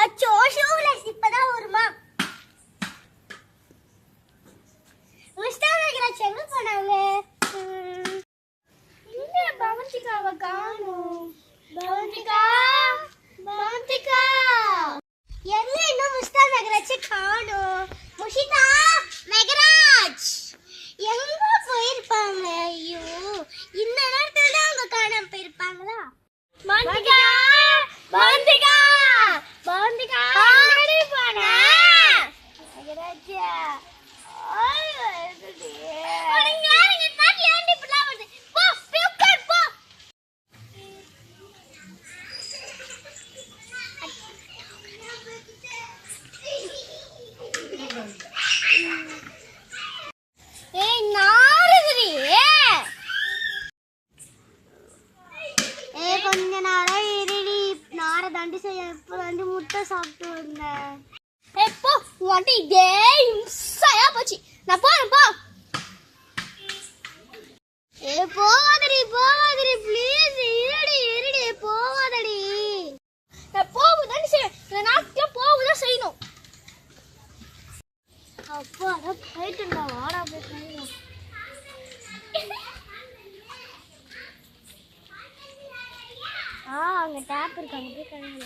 அச்சோ ஷூலெஸ் இப்பதான் வருமா? முஸ்தானகராஜ் எங்க போனாங்க? இந்த பவந்திகாவை காணோம். பவந்திகா பவந்திகா எங்க இன்னும் முஸ்தானகராஜ் காணோம். முஷிதா மெகராஜ் எங்க போயிருப்பாங்க? ஐயோ இந்த நேரத்துல தான் அவங்க காணாம போயிருப்பாங்களா? பவந்திகா பவந்திகா பவந்திகா எங்கடி போன? மெகராஜா கொஞ்ச நேரம் இருடி, நாரை தாண்டி செய்ய இப்போ 2 முட்டை சாப்பிட்டு வந்தேன். எப்போ வாட்டி இதே இம்சையா போச்சு. நான் போறேன் போ. போவாதடி போவாதடி ப்ளீஸ், இருடி இருடி போவாதடி. நான் போகுதான் செய்யணும், நாட்டில் போகுதான் செய்யணும். அப்போ அதான் போயிட்டுண்டா, வாடா போய் செய்யணும். அங்க டேப் இருக்கு, அங்க போய் கழுவுங்க.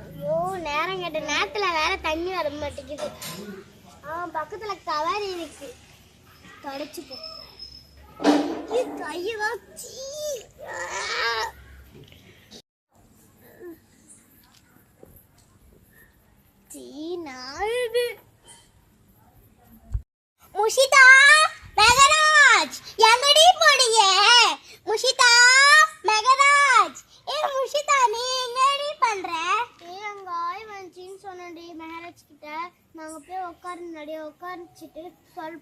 ஐயோ நேரம் கேட்ட நேரத்துல வேற தண்ணி வர மாட்டேங்குது. பக்கத்துல கவர் இருக்கு, தொடச்சுப்போ. கையவா முஷிதா மெகராஜ் எங்கடி போனீங்க? முஷிதா மெகராஜ் முஷிதா நீ என்னடி பண்ற? அங்க ஆய் வந்துச்சின்னு சொன்னடி மெகராஜ் கிட்ட. நாங்க போய் உட்கார்ந்து உட்காரிச்சிட்டு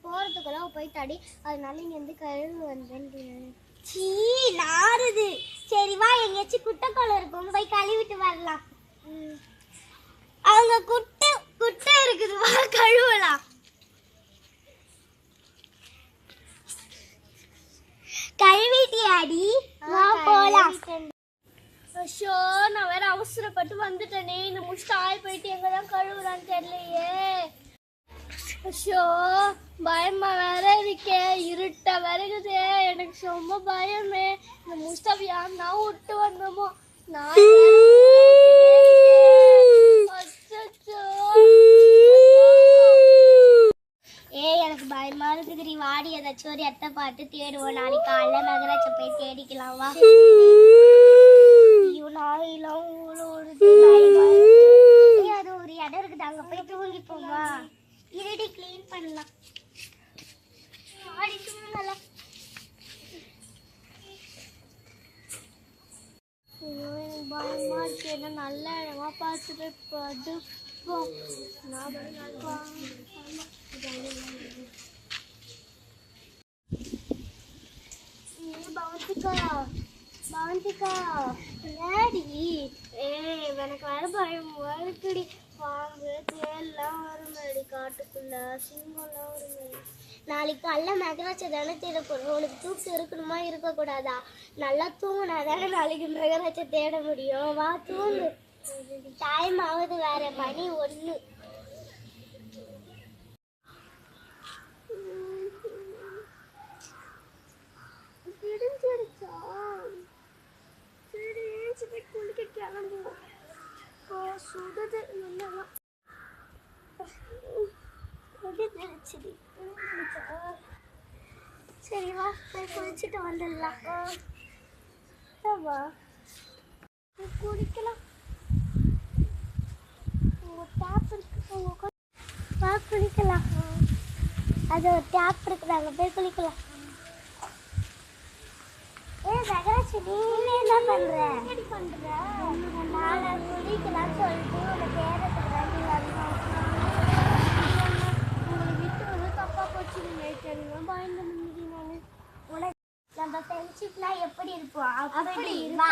போறதுக்குள்ள போயிட்டாடி, அதனால இங்க இருந்து கழுவு வந்தேன். சீ நாறுது. சரி வா, எங்கேயாச்சும் குட்டைக்குளம் இருக்கும், போய் கழுவிட்டு வரலாம். அவங்க குட்டை இருக்குது, வா கழுவலாம். கழுவிட்டியாடி? வா போலாம். ஐயோ நான் வேற அவசரப்பட்டு வந்துட்டேனே. இந்த முடிச்சுட்டு ஆய் போயிட்டு எங்கதான் கழுவுறான்னு தெரியலையே. ஐயோ பயமா வேற இருக்கே, இருட்டா வருகுதே, எனக்கு ரொம்ப பயமே. இந்த முஸ்டாப் யாருன்னா விட்டு வந்தோமோ. நான் எனக்கு பயமா இருக்குது. வாடி ஏதாச்சும் ஒரு இடத்த பார்த்து தேடுவோம். நாளைக்கு காலைல மெகராஜ போய் தேடிக்கலாம் வா. ஐயோ நாயெல்லாம் அது ஒரு இடம் இருக்குது, அங்க போய் தூங்கிப்போமா. இருடி கிளீன் பண்ணலாம். ஆடி தூங்கல. ஐயோ எனக்கு பயமா இருக்கு. என்ன நல்ல இடமா பார்த்துட்டு படுப்போம். பவந்திகா ஏடி? எனக்கு வர பயம் வருக்குடி. பாம்பு தேல்லாம் வருமாடி, காட்டுக்குள்ள சிங்கம்லாம் வருமாடி. நாளைக்கு காலைல மெகராஜை தானே தேட போறோம். உனக்கு தூக்கம் இருக்கணுமா இருக்கக்கூடாதா? நல்லா தூங்கினா தானே நாளைக்கு மெகராஜை தேட முடியும். வா தூங்கு, டைம் ஆகுது வேற, மணி 1. சரி வா போய் குளிச்சுட்டு வந்துடலாம். வா குளிக்கலாம். டேப் இருக்கு, வா குளிக்கலாம். அது ஒரு டேப் இருக்குது, அங்கே போய் குளிக்கலாம். மெகராஜ் நீ என்ன பண்ற? நான் குளிக்கலாம் சொல்லிட்டு உன்னை தேடுறதுக்கு தாண்டி வந்தோம். உங்களை விட்டு வந்து தப்பா போச்சு. நீங்கள் பயந்து நின்று நான் உனக்கு நம்ம ஃப்ரெண்ட்ஷிப்லாம் எப்படி இருப்போம் அப்படி வா.